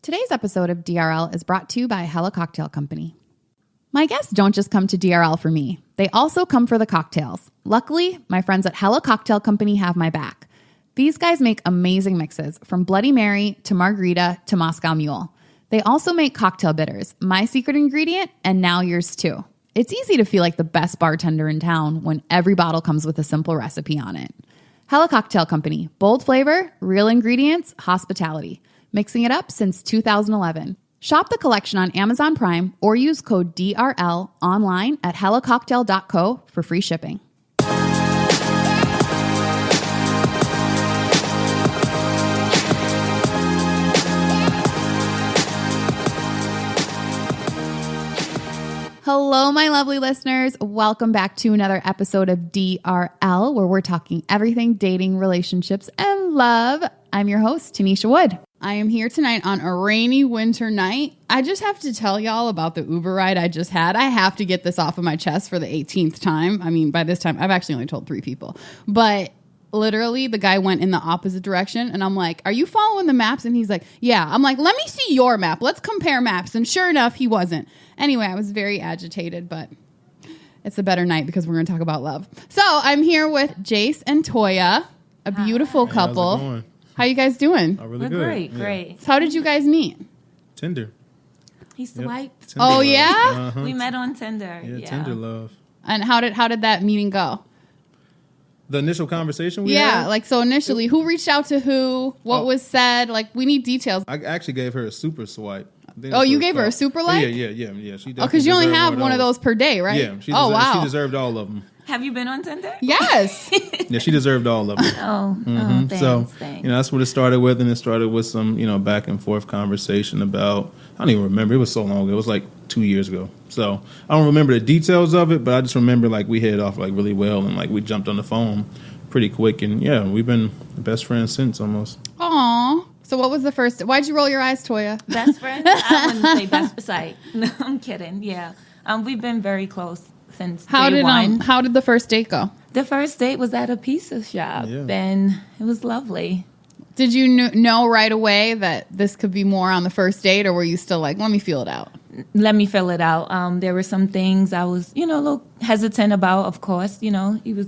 Today's episode of DRL is brought to you by Hella Cocktail Company. My guests don't just come to DRL for me. They also come for the cocktails. Luckily, my friends at Hella Cocktail Company have my back. These guys make amazing mixes, from Bloody Mary to Margarita to Moscow Mule. They also make cocktail bitters, my secret ingredient, and now yours too. It's easy to feel like the best bartender in town when every bottle comes with a simple recipe on it. Hella Cocktail Company, bold flavor, real ingredients, hospitality. Mixing it up since 2011. Shop the collection on Amazon Prime or use code DRL online at hellacocktail.co for free shipping. Hello, my lovely listeners. Welcome back to another episode of DRL, where we're talking everything dating, relationships, and love. I'm your host, Tanisha Wood. I am here tonight on a rainy winter night. I just have to tell y'all about the Uber ride I just had. I have to get this off of my chest for the 18th time. I mean, by this time, I've actually only told 3 people. But literally, the guy went in the opposite direction. And I'm like, are you following the maps? And he's like, yeah. I'm like, let me see your map. Let's compare maps. And sure enough, he wasn't. Anyway, I was very agitated, but it's a better night because we're going to talk about love. So I'm here with Jace and Toya, a beautiful couple. How's it going? How you guys doing? Oh, really We're good. great, Yeah. great. So how did you guys meet? Tinder. He swiped. Tinder Oh, love. yeah? Uh-huh. We met on Tinder. Yeah, Tinder love. And how did that meeting go? The initial conversation we had? Like, so initially, who reached out to who? What was said? Like, we need details. I actually gave her a super swipe. Oh, you gave her a super like? Yeah. She Oh, because definitely you only deserved have one of those per day, right? Yeah. She wow. deserved all of them. Have you been on Tinder? Yes. Yeah, she deserved all of them. Thanks, So, thanks. that's what it started with. And it started with some, back and forth conversation about, I don't even remember. It was so long ago. It was like 2 years ago. So I don't remember the details of it, but I just remember like we hit it off like really well. And like we jumped on the phone pretty quick. And yeah, we've been best friends since almost. Aw. So what was the first? Why'd you roll your eyes, Toya? Best friend? I wouldn't say best sight. No, I'm kidding. Yeah. We've been very close since day one. How did the first date go? The first date was at a pizza shop, and it was lovely. Did you know right away that this could be more on the first date, or were you still like, let me feel it out? Let me fill it out. There were some things I was, a little hesitant about, of course. He was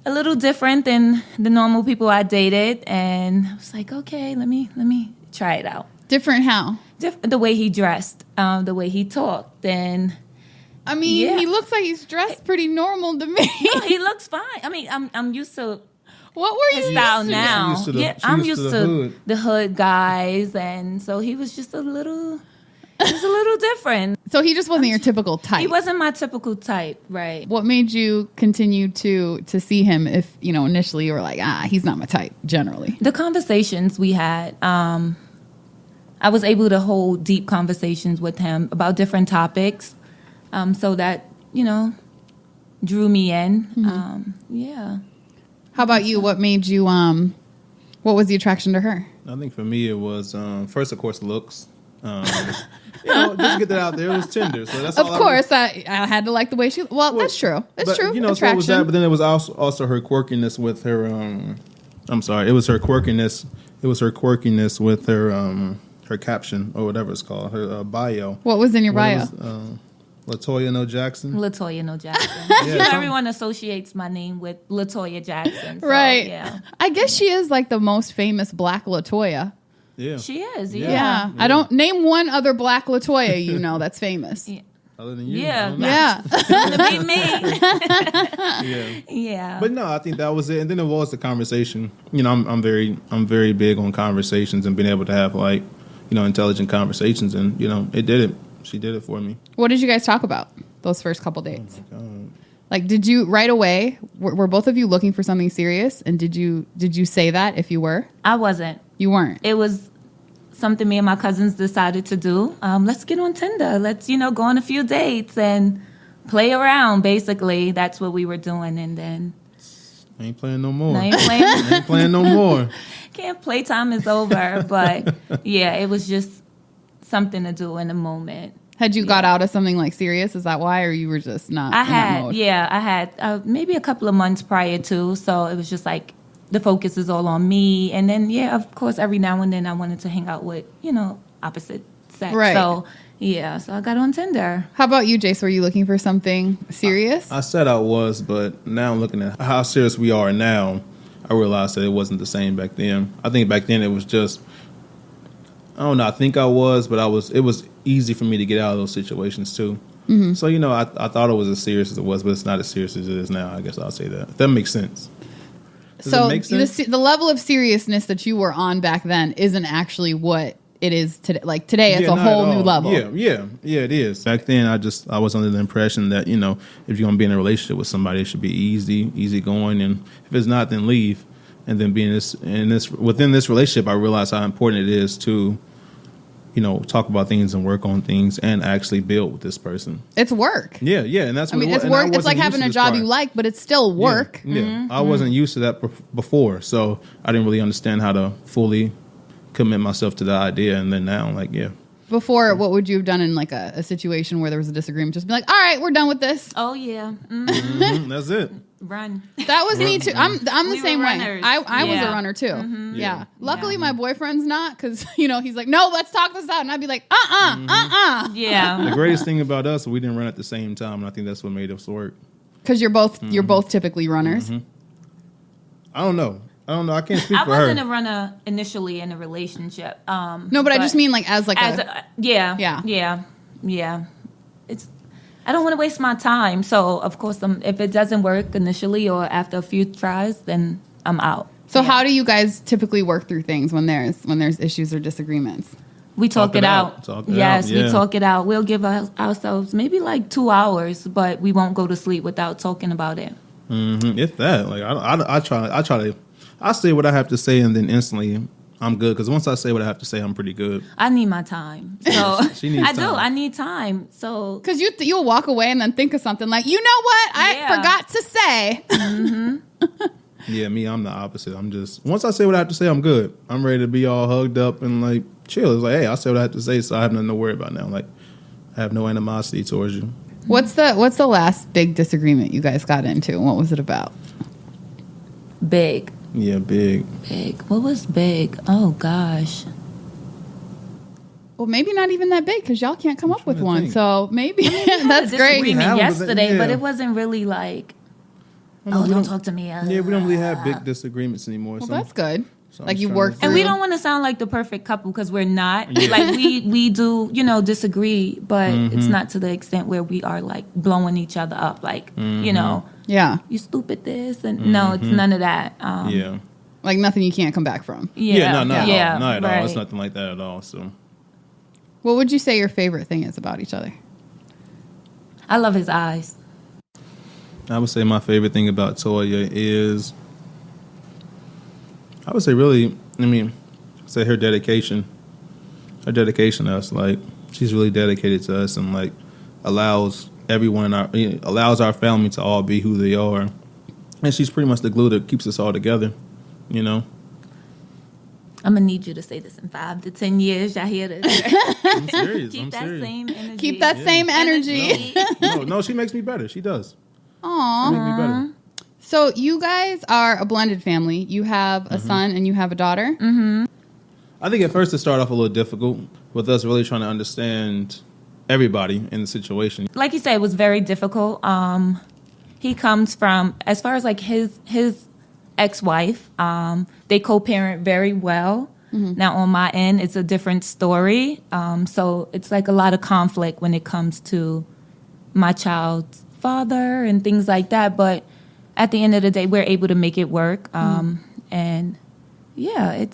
a little different than the normal people I dated, and I was like, okay, let me try it out. Different how? The way he dressed, the way he talked, and I mean, He looks like he's dressed pretty normal to me. no, he looks fine. I mean, I'm used to What were you his style used to? now. I'm used to the hood guys, and so he was just a little different. So he just wasn't your typical type. He wasn't my typical type, right? What made you continue to see him if, initially you were like, he's not my type, generally? The conversations we had, I was able to hold deep conversations with him about different topics, so that, drew me in. Mm-hmm. How about you? What made you, what was the attraction to her? I think for me it was, first, of course, looks. Just to get that out there, it was Tinder. So that's Of all course, I had to like the way she. Well, that's true. That's true. So it was that, but then it was also her quirkiness with her. I'm sorry, it was her quirkiness. It was her quirkiness with her caption or whatever it's called, her bio. What was in your bio? Latoya No Jackson. Latoya No Jackson. Everyone associates my name with Latoya Jackson. So, right. Yeah. I guess she is like the most famous Black Latoya. Yeah. She is. Yeah. I don't name one other Black Latoya that's famous. Yeah. Other than you. Yeah. Yeah. To be me. Yeah. Yeah. But no, I think that was it. And then it was the conversation. I'm very big on conversations and being able to have like, intelligent conversations, and it did it. She did it for me. What did you guys talk about those first couple dates? Oh my God. Like, did you right away? Were both of you looking for something serious? And did you say that if you were? I wasn't. You weren't. It was something me and my cousins decided to do. Let's get on Tinder. Let's, go on a few dates and play around. Basically, that's what we were doing. And then I ain't playing no more. I ain't playing no more. Can't playtime is over. But yeah, it was just something to do in the moment. Had you got out of something like serious? Is that why, or you were just not? I in that mode? had maybe a couple of months prior to. So it was just like, the focus is all on me. And then, yeah, of course, every now and then I wanted to hang out with, opposite sex. Right. So, yeah, so I got on Tinder. How about you, Jace? Were you looking for something serious? I said I was, but now I'm looking at how serious we are now. I realized that it wasn't the same back then. I think back then it was just, I don't know, I think I was, but it was easy for me to get out of those situations too. Mm-hmm. So, I thought it was as serious as it was, but it's not as serious as it is now. I guess I'll say that. If that makes sense. So the level of seriousness that you were on back then isn't actually what it is today. Like today, it's a whole new level. Yeah, it is. Back then, I was under the impression that if you're gonna be in a relationship with somebody, it should be easy going, and if it's not, then leave. And then within this relationship, I realized how important it is to talk about things and work on things and actually build with this person. It's work. Yeah, and that's what it's work. It's like having a job you like, but it's still work. Yeah, I wasn't used to that before, so I didn't really understand how to fully commit myself to the idea. And then now I'm like, yeah. Before, what would you have done in like a situation where there was a disagreement? Just be like, all right, we're done with this. Oh yeah, that's it. Run. That was me too. I'm the same way. I was a runner too. Mm-hmm. Yeah. Luckily, my boyfriend's not, because he's like, no, let's talk this out, and I'd be like, Yeah. The greatest thing about us, we didn't run at the same time, and I think that's what made us work. Because you're both typically runners. Mm-hmm. I don't know. I can't speak for her. I wasn't a runner initially in a relationship. No, but I just mean like as yeah. I don't want to waste my time. So of course, if it doesn't work initially or after a few tries, then I'm out. So how do you guys typically work through things when there's issues or disagreements? We talk it out. Yes, we talk it out. We'll give ourselves maybe like 2 hours, but we won't go to sleep without talking about it. Mm-hmm. If that, like I try to. I say what I have to say, and then instantly I'm good. Because once I say what I have to say, I'm pretty good. I need my time. So she needs time. I need time. So because you'll walk away and then think of something like, you know what, I forgot to say. Mm-hmm. Yeah, me, I'm the opposite. I'm just, once I say what I have to say, I'm good. I'm ready to be all hugged up and like chill. It's like, hey, I say what I have to say, so I have nothing to worry about now. Like, I have no animosity towards you. What's the last big disagreement you guys got into? What was it about? Big. Yeah, big. Big. What was big? Oh, gosh. Well, maybe not even that big, because y'all can't come up with one. Think. So maybe that's great. Disagreement yesterday, but it wasn't really like, don't talk to me. Yeah, we don't really have big disagreements anymore. Well, that's good. Like you work through. And we don't want to sound like the perfect couple, because we're not. Yeah. Like we do, disagree, but it's not to the extent where we are like blowing each other up, like, yeah, you stupid this, and no, it's none of that. Yeah, like nothing you can't come back from. Not at all. It's nothing like that at all. So, what would you say your favorite thing is about each other? I love his eyes. I would say my favorite thing about Toya is, I would say really, say her dedication. Her dedication to us, like, she's really dedicated to us and, like, allows our family to all be who they are. And she's pretty much the glue that keeps us all together, I'm going to need you to say this in 5 to 10 years. Y'all hear this? I'm serious. Keep that same energy. Keep that same energy. No, she makes me better. She does. Aww. She makes me better. So you guys are a blended family. You have a son and you have a daughter. Mm-hmm. I think at first it started off a little difficult with us really trying to understand everybody in the situation. Like you said, it was very difficult. He comes from, as far as like his ex-wife, they co-parent very well. Mm-hmm. Now on my end, it's a different story. So it's like a lot of conflict when it comes to my child's father and things like that. But at the end of the day, we're able to make it work. And yeah,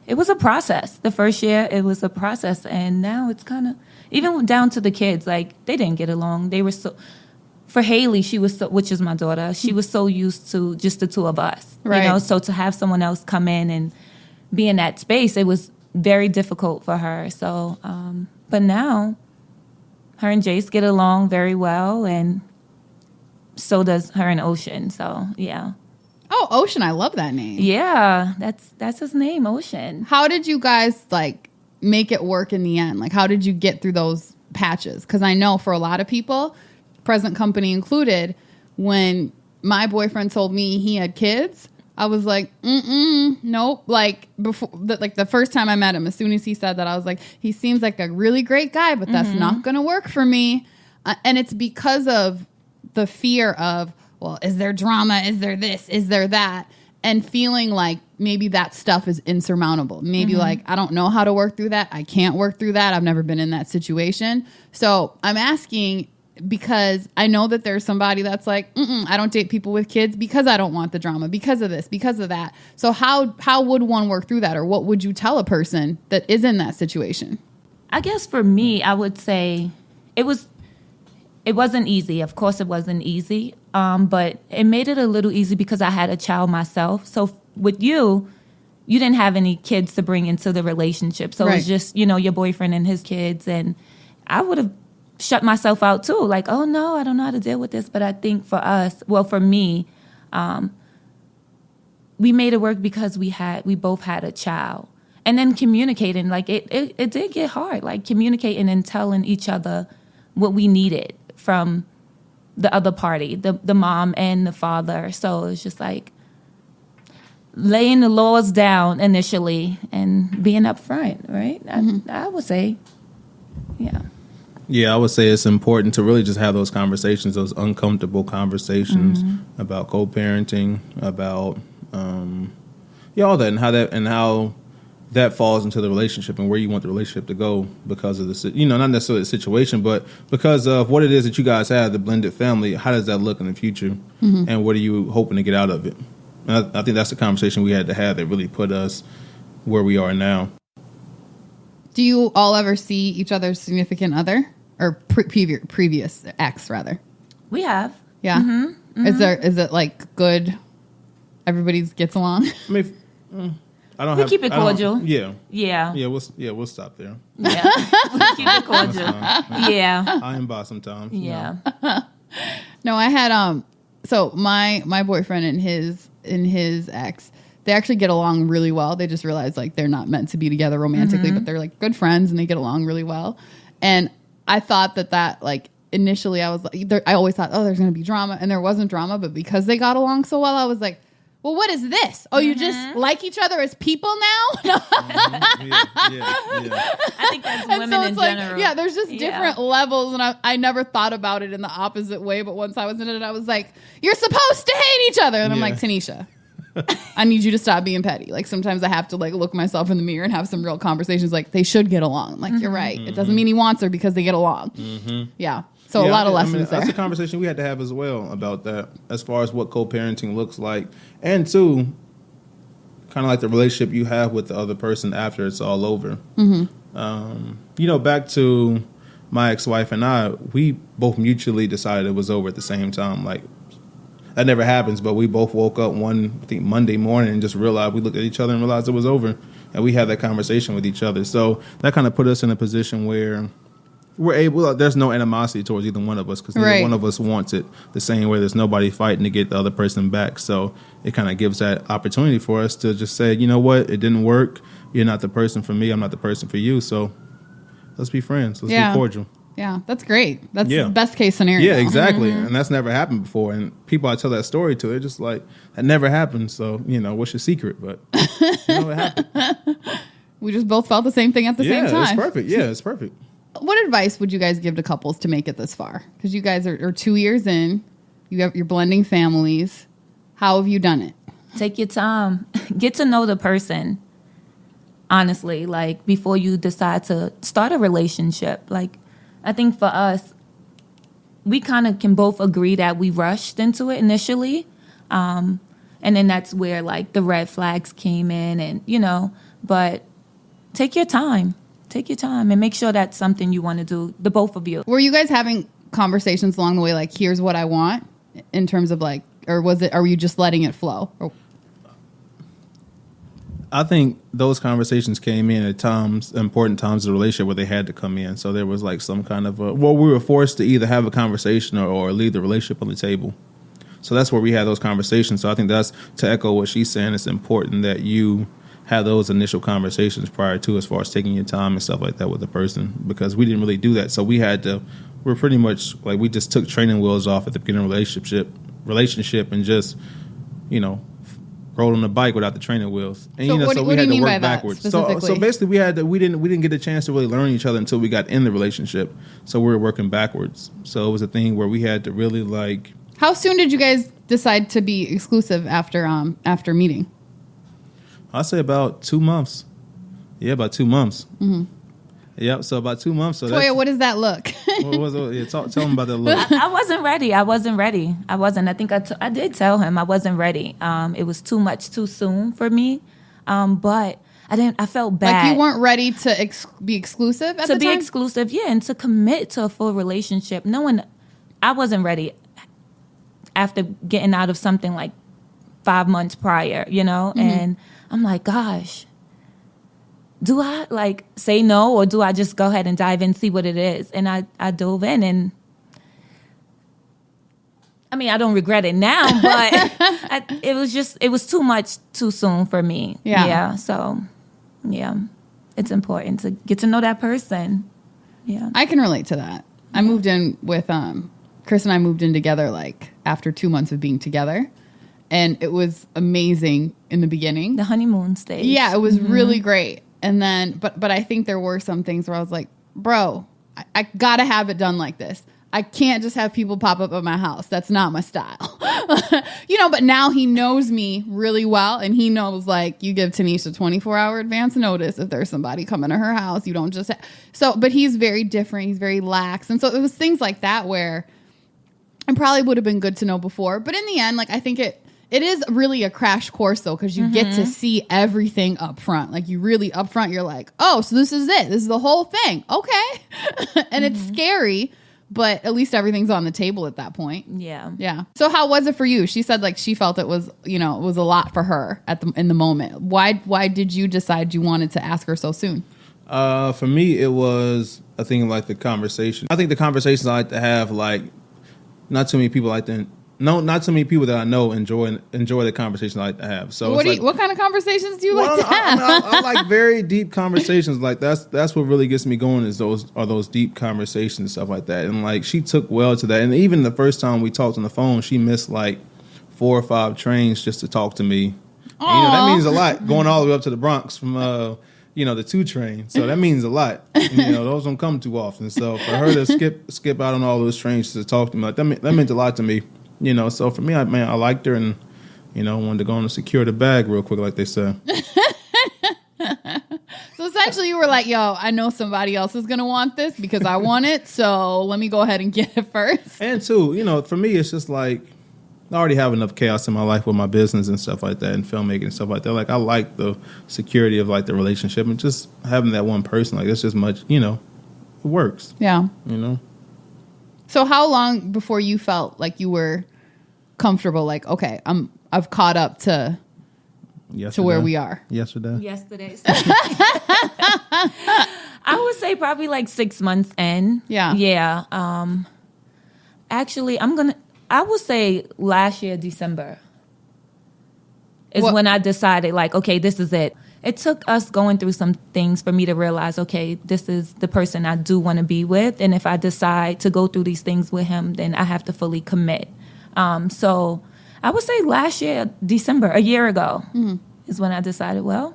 it was a process. The first year, it was a process. And now it's kind of, even down to the kids, like, they didn't get along. They were so, for Haley, she was so, which is my daughter, she was so used to just the two of us. Right. So to have someone else come in and be in that space, it was very difficult for her. So, but now, her and Jace get along very well, and so does her and Ocean. So, yeah. Oh, Ocean. I love that name. Yeah, that's his name, Ocean. How did you guys, like, make it work in the end? Like, how did you get through those patches? Because I know for a lot of people, present company included, when my boyfriend told me he had kids, I was like, nope. Like before, like the first time I met him, as soon as he said that, I was like, he seems like a really great guy, but that's not going to work for me. And it's because of the fear of, well, is there drama? Is there this? Is there that? And feeling like maybe that stuff is insurmountable. Maybe like, I don't know how to work through that. I can't work through that. I've never been in that situation. So I'm asking because I know that there's somebody that's like, I don't date people with kids because I don't want the drama, because of this, because of that. So how would one work through that? Or what would you tell a person that is in that situation? I guess for me, I would say it wasn't easy. Of course, it wasn't easy. But it made it a little easy because I had a child myself. So with you didn't have any kids to bring into the relationship. So it was just, your boyfriend and his kids. And I would have shut myself out too. Like, oh no, I don't know how to deal with this. But I think for us, well, for me, we made it work because we both had a child. And then communicating, like it did get hard, like communicating and telling each other what we needed from the other party, the mom and the father. So it's just like laying the laws down initially and being upfront, right? I would say, yeah. Yeah, I would say it's important to really just have those conversations, those uncomfortable conversations about co-parenting, about all that, and how that falls into the relationship and where you want the relationship to go because of the, not necessarily the situation, but because of what it is that you guys have, the blended family. How does that look in the future, and what are you hoping to get out of it? And I think that's the conversation we had to have that really put us where we are now. Do you all ever see each other's significant other or previous ex rather? We have. Yeah. Is it like good? Everybody gets along. I mean, we keep it cordial. Yeah. We'll stop there. Yeah, we keep it cordial. Yeah. I am by sometimes. Yeah. No, I had so my boyfriend and his ex, they actually get along really well. They just realize like they're not meant to be together romantically, but they're like good friends and they get along really well. And I thought that like initially I was like, I always thought, oh, there's going to be drama, and there wasn't drama, but because they got along so well, I was like, well, what is this? Oh, you just like each other as people now? I think that's women in general. Yeah, there's just different levels, and I never thought about it in the opposite way, but once I was in it, I was like, you're supposed to hate each other. And I'm like, Tanisha, I need you to stop being petty. Like, sometimes I have to like look myself in the mirror and have some real conversations. Like, they should get along. I'm like, you're right. It doesn't mean he wants her because they get along. Yeah. So a lot of lessons there. That's a conversation we had to have as well about that, as far as what co-parenting looks like. And two, kind of like the relationship you have with the other person after it's all over. Back to my ex-wife and I, we both mutually decided it was over at the same time. Like, that never happens, but we both woke up Monday morning and just realized, we looked at each other and realized it was over. And we had that conversation with each other. So that kind of put us in a position where we're able, there's no animosity towards either one of us because neither one of us wants it the same way. There's nobody fighting to get the other person back. So it kind of gives that opportunity for us to just say, you know what, it didn't work. You're not the person for me. I'm not the person for you. So let's be friends. Let's be cordial. Yeah, that's great. That's the best case scenario. Yeah, exactly. And that's never happened before. And people I tell that story to, they're just like, that never happened. So, what's your secret? But it happened. We just both felt the same thing at the same time. Yeah, it's perfect. Yeah, it's perfect. What advice would you guys give to couples to make it this far? Because you guys are 2 years in, you're blending families. How have you done it? Take your time. Get to know the person. Honestly, like before you decide to start a relationship. Like, I think for us, we kind of can both agree that we rushed into it initially. And then that's where like the red flags came in and, but take your time. Take your time and make sure that's something you want to do, the both of you. Were you guys having conversations along the way, like, here's what I want, in terms of like, or are you just letting it flow? I think those conversations came in at important times of the relationship where they had to come in. So there was like some kind of we were forced to either have a conversation or leave the relationship on the table. So that's where we had those conversations. So I think that's, to echo what she's saying, it's important that you have those initial conversations prior to, as far as taking your time and stuff like that with the person, because we didn't really do that. So we're pretty much like, we just took training wheels off at the beginning of relationship and just, rode on the bike without the training wheels. And So what we do had you to mean by work that backwards. specifically? So basically we didn't get a chance to really learn each other until we got in the relationship. So we were working backwards. So it was a thing where we had to really like. How soon did you guys decide to be exclusive after meeting? I'd say about 2 months. Yeah, about 2 months. Mm-hmm. Yep. So about 2 months. So Toya, what does that look? what was it? Yeah, tell them about that look. I wasn't ready. I wasn't. I think I did tell him I wasn't ready. It was too much too soon for me. But I felt bad. Like you weren't ready to be exclusive at the time? To be exclusive, yeah, and to commit to a full relationship. Knowing I wasn't ready after getting out of something like 5 months prior, and I'm like, gosh, do I like say no, or do I just go ahead and dive in and see what it is? And I dove in, and I mean, I don't regret it now, but it was too much too soon for me. Yeah. So, yeah, it's important to get to know that person. Yeah. I can relate to that. I moved in with, Chris and I moved in together like after 2 months of being together. And it was amazing in the beginning. The honeymoon stage. Yeah, it was really great. And then, but I think there were some things where I was like, bro, I gotta have it done like this. I can't just have people pop up at my house. That's not my style. But now he knows me really well. And he knows, like, you give Tanisha 24-hour advance notice if there's somebody coming to her house. You don't just... But he's very different. He's very lax. And so it was things like that where it probably would have been good to know before. But in the end, like, I think it is really a crash course, though, because you get to see everything up front. Like, you really up front, you're like, oh, so this is it. This is the whole thing. Okay. And it's scary. But at least everything's on the table at that point. Yeah. Yeah. So how was it for you? She said like she felt it was, it was a lot for her in the moment. Why did you decide you wanted to ask her so soon? For me, it was a thing like the conversation. I think the conversations I like to have, like, not too many people like to. No, not too many people that I know enjoy the conversations I like to have. So what kind of conversations do you like to have? I like very deep conversations. Like that's what really gets me going is those deep conversations and stuff like that. And like she took well to that. And even the first time we talked on the phone, she missed like 4 or 5 trains just to talk to me. And, that means a lot. Going all the way up to the Bronx from the 2 train. So that means a lot. Those don't come too often. So for her to skip out on all those trains to talk to me, like that meant a lot to me. So for me, I liked her and, wanted to go on and secure the bag real quick, like they say. So essentially you were like, yo, I know somebody else is going to want this because I want it. So let me go ahead and get it first. And too, for me, it's just like, I already have enough chaos in my life with my business and stuff like that and filmmaking and stuff like that. Like I like the security of like the relationship and just having that one person. Like it's just much, it works. Yeah. So how long before you felt like you were comfortable? Like, okay, I've caught up to where we are. Yesterday. I would say probably like 6 months in. Yeah. Yeah. Actually, I would say last year, December is when I decided like, okay, this is it. It took us going through some things for me to realize, okay, this is the person I do want to be with. And if I decide to go through these things with him, then I have to fully commit. So I would say last year, December, a year ago, is when I decided, well,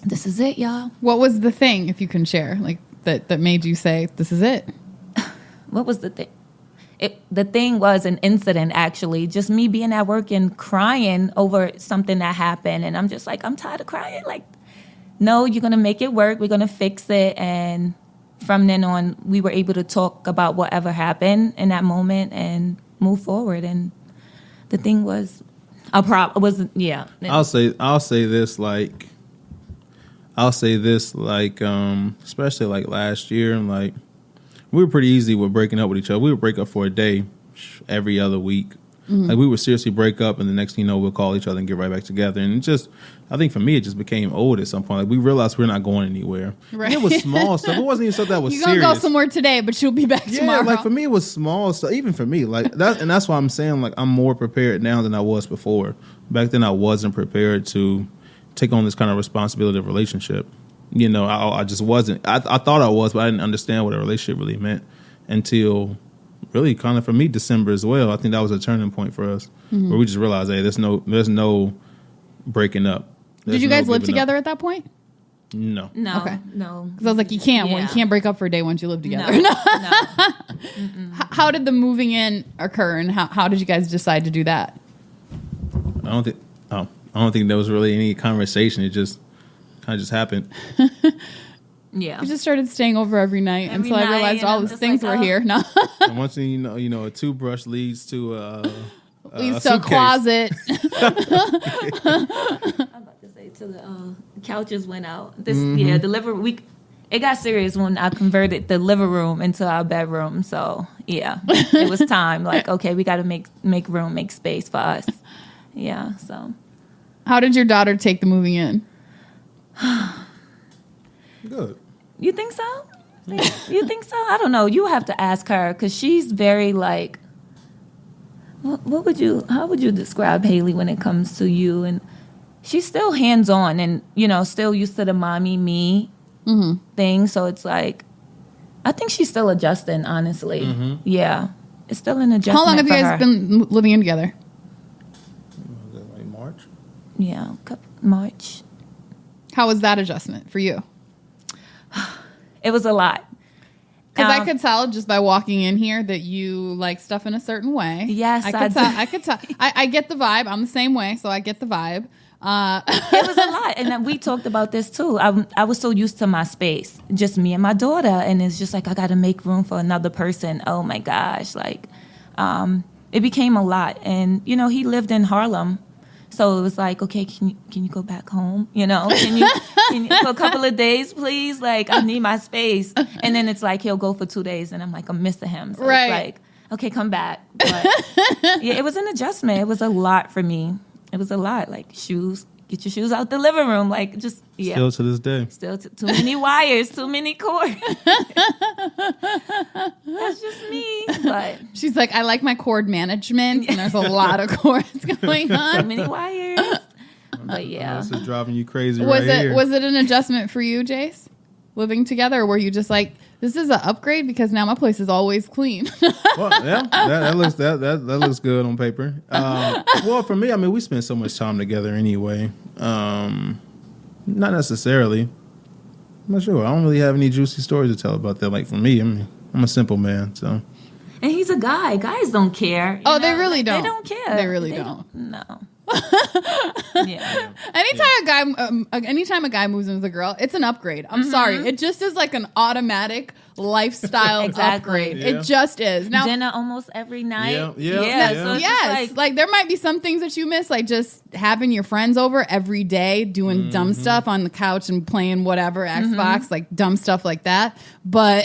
this is it, y'all. What was the thing, if you can share, like that made you say, this is it? What was the thing? The thing was an incident, actually. Just me being at work and crying over something that happened. And I'm just like, I'm tired of crying. Like, no, you're going to make it work. We're going to fix it. And from then on, we were able to talk about whatever happened in that moment and move forward. And the thing was a problem. Yeah. I'll say this, especially like last year, and like, we were pretty easy with breaking up with each other. We would break up for a day every other week. Like we would seriously break up, and the next thing you know, we'll call each other and get right back together. And I think for me, it just became old at some point. Like we realized we're not going anywhere. Right. And it was small stuff. It wasn't even stuff that was serious. You're going to go somewhere today, but you'll be back tomorrow. Yeah, like for me, it was small stuff. Even for me, like that, and that's why I'm saying like I'm more prepared now than I was before. Back then, I wasn't prepared to take on this kind of responsibility of relationship. I just wasn't. I thought I was, but I didn't understand what a relationship really meant until really kind of for me December as well. I think that was a turning point for us where we just realized, hey, there's no breaking up. Did you guys live together at that point? No. No. Okay. No. Because I was like, you can't. Well, you can't break up for a day once you live together. No. How did the moving in occur, and how did you guys decide to do that? I don't think there was really any conversation. It just kind of just happened. Yeah. We just started staying over every night until I realized all these things were here. No. And once you know, a toothbrush leads to a closet. Till the couches went out. The it got serious when I converted the living room into our bedroom. So yeah, it was time. Like, okay, we got to make room, make space for us. Yeah. So, how did your daughter take the moving in? Good. You think so? You think so? I don't know. You have to ask her because she's very like. How would you describe Haley when it comes to you? And she's still hands-on and, still used to the mommy, me thing. So it's like, I think she's still adjusting, honestly. Mm-hmm. Yeah. It's still an adjustment. How long have you guys been living in together? Was that like March? Yeah, March. How was that adjustment for you? It was a lot. Because I could tell just by walking in here that you like stuff in a certain way. Yes, I could tell. I get the vibe. I'm the same way, so I get the vibe. It was a lot, and then we talked about this too. I was so used to my space, just me and my daughter, and it's just like I got to make room for another person. Oh my gosh, like it became a lot. And he lived in Harlem. So it was like, okay, can you go back home? Can you for a couple of days, please? Like, I need my space. And then it's like he'll go for 2 days, and I'm like, I'm missing him. So right. It's like, okay, come back. But yeah, it was an adjustment. It was a lot for me. It was a lot. Like shoes, get your shoes out the living room. Like just yeah. Still to this day. Still too many wires, too many cords. That's just me. But she's like, I like my cord management, and there's a lot of cords going on. Too many wires. But yeah, this is driving you crazy. Was it an adjustment for you, Jace, living together, or were you just like, this is an upgrade because now my place is always clean? Well, yeah, that looks good on paper. Well, for me, I mean, we spend so much time together anyway. Not necessarily. I'm not sure. I don't really have any juicy stories to tell about that. Like for me, I'm a simple man, so. And he's a guy. Guys don't care. They really don't. They don't care. They really don't. No. Yeah. Anytime a guy moves in with a girl, it's an upgrade. I'm sorry. It just is like an automatic lifestyle upgrade. Yeah. It just is. Now, dinner almost every night. Yeah. So yes. Like there might be some things that you miss, like just having your friends over every day, doing dumb stuff on the couch and playing whatever Xbox, like dumb stuff like that. But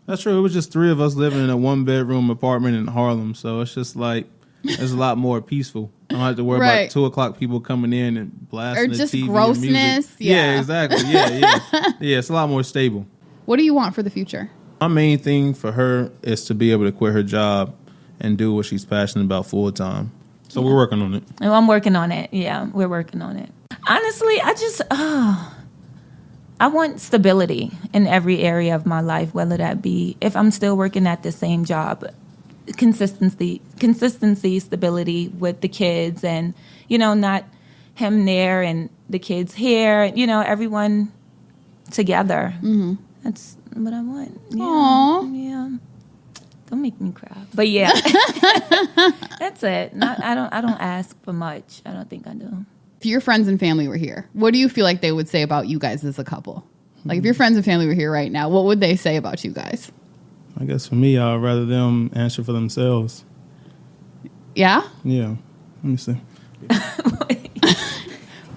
that's true. It was just 3 of us living in a 1-bedroom apartment in Harlem, so it's just like it's a lot more peaceful. I don't have to worry about 2:00 people coming in and blasting or just the TV grossness. Yeah, exactly. Yeah. It's a lot more stable. What do you want for the future? My main thing for her is to be able to quit her job and do what she's passionate about full time. So we're working on it. Oh, I'm working on it. Yeah, we're working on it. Honestly, I want stability in every area of my life, whether that be if I'm still working at the same job. Consistency, stability with the kids, and not him there and the kids here. Everyone together. Mm-hmm. That's what I want. Yeah. Aww. Yeah. Don't make me cry. But yeah, that's it. I don't ask for much. I don't think I do. If your friends and family were here, what do you feel like they would say about you guys as a couple? Like if your friends and family were here right now, what would they say about you guys? I guess for me, I'd rather them answer for themselves. Yeah? Yeah. Let me see.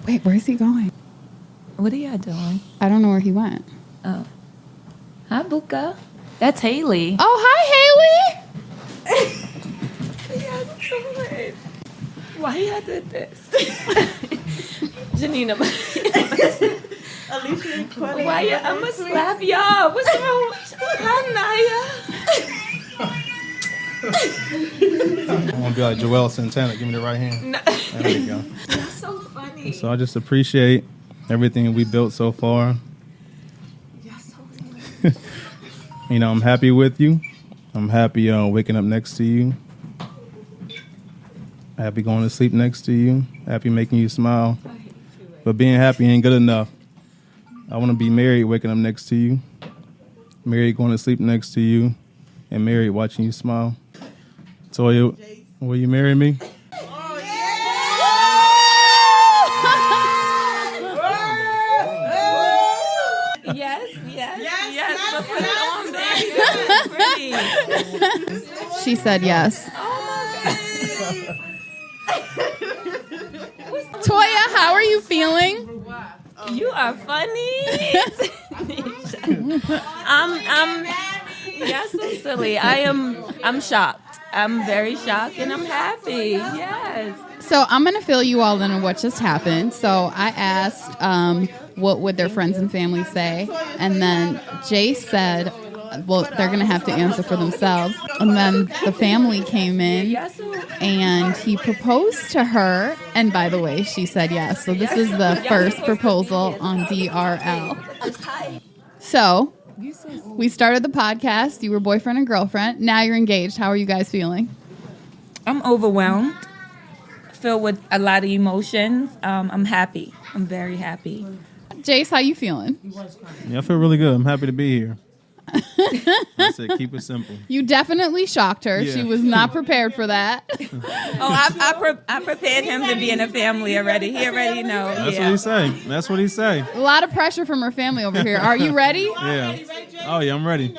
Wait, where's he going? What are y'all doing? I don't know where he went. Oh. Hi, Buka. That's Haley. Oh, hi, Haley. Why y'all did this? Janina. Alicia, why you? I'm gonna slap y'all. What's wrong with you? Hi, Naya. I'm gonna be like Joelle Santana. Give me the right hand. No. There you go. That's so funny. So I just appreciate everything we built so far. I'm happy with you. I'm happy waking up next to you. Happy going to sleep next to you. Happy making you smile. But being happy ain't good enough. I want to be married waking up next to you. Married going to sleep next to you. And married watching you smile. Toya, will you marry me? Yes. But put it on there. Pretty. She said yes. Toya, how are you feeling? You are funny. Yes, so silly. I'm shocked. I'm very shocked and I'm happy. Yes. So I'm going to fill you all in on what just happened. So I asked what would their friends and family say? And then Jace said, well, they're going to have to answer for themselves. And then the family came in and he proposed to her. And by the way, she said yes. So this is the first proposal on DRL. So we started the podcast. You were boyfriend and girlfriend. Now you're engaged. How are you guys feeling? I'm overwhelmed, filled with a lot of emotions. I'm happy. I'm very happy. Jace, how you feeling? Yeah, I feel really good. I'm happy to be here. I said keep it simple. You definitely shocked her. Yeah. She was not prepared for that. I prepared him to be in a family already. He already knows. That's what he say. A lot of pressure from her family over here. Are you ready? Yeah. Oh yeah, I'm ready.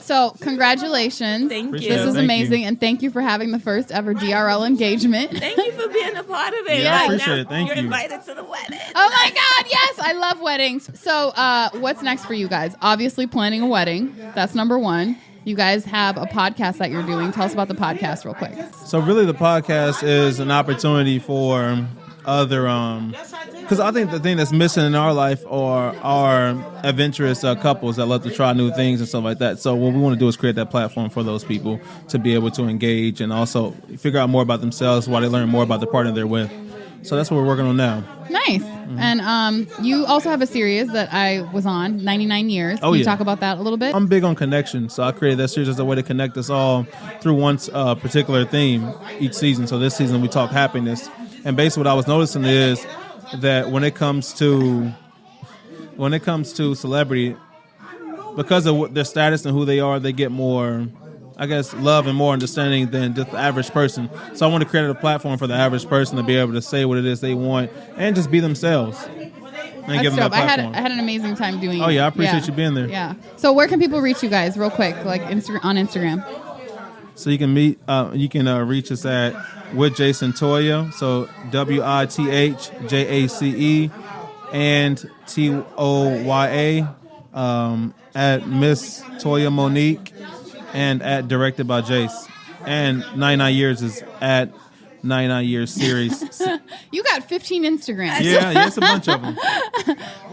So, congratulations. Thank you. This is Thank amazing, you. and thank you for having the first ever DRL engagement. Thank you for being a part of it. Yeah, I appreciate it. Thank you're you. invited to the wedding. Oh my God, yes, I love weddings. So, what's next for you guys? Obviously, planning a wedding. That's number one. You guys have a podcast that you're doing. Tell us about the podcast real quick. So really the podcast is an opportunity for other because I think the thing that's missing in our life are adventurous couples that love to try new things and stuff like that. So what we want to do is create that platform for those people to be able to engage and also figure out more about themselves while they learn more about the partner they're with. So that's what we're working on now. Nice. Mm-hmm. And you also have a series that I was on, 99 Years. Can you talk about that a little bit? I'm big on connection, so I created that series as a way to connect us all through one particular theme each season. So this season we talk happiness. And basically what I was noticing is that when it comes to celebrity, because of their status and who they are, they get more, I guess, love and more understanding than just the average person. So I want to create a platform for the average person to be able to say what it is they want and just be themselves. And give them that platform. I had an amazing time doing it. Oh yeah, I appreciate you being there. Yeah. So where can people reach you guys real quick, like on Instagram? So you can reach us at with Jace and Toya. So WITHJACE and TOYA at Miss Toya Monique and at Directed by Jace. And 99 Years is at 99 Years Series. You got 15 Instagrams. Yeah, it's a bunch of them.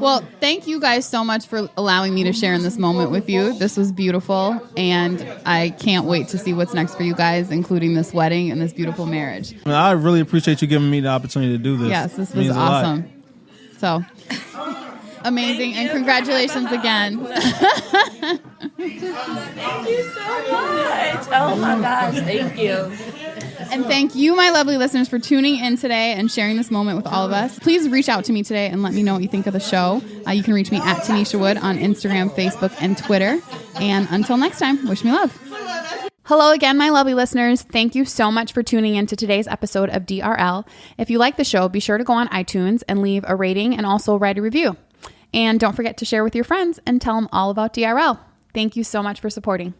Well, thank you guys so much for allowing me to share in this moment with you. This was beautiful, and I can't wait to see what's next for you guys, including this wedding and this beautiful marriage. I really appreciate you giving me the opportunity to do this. Yes, this was awesome. So, amazing, and congratulations again. Thank you so much. Oh my gosh, thank you. And thank you, my lovely listeners, for tuning in today and sharing this moment with all of us. Please reach out to me today and let me know what you think of the show. You can reach me at Tanisha Wood on Instagram, Facebook, and Twitter. And until next time, wish me love. Hello again, my lovely listeners. Thank you so much for tuning in to today's episode of DRL. If you like the show, be sure to go on iTunes and leave a rating and also write a review. And don't forget to share with your friends and tell them all about DRL. Thank you so much for supporting.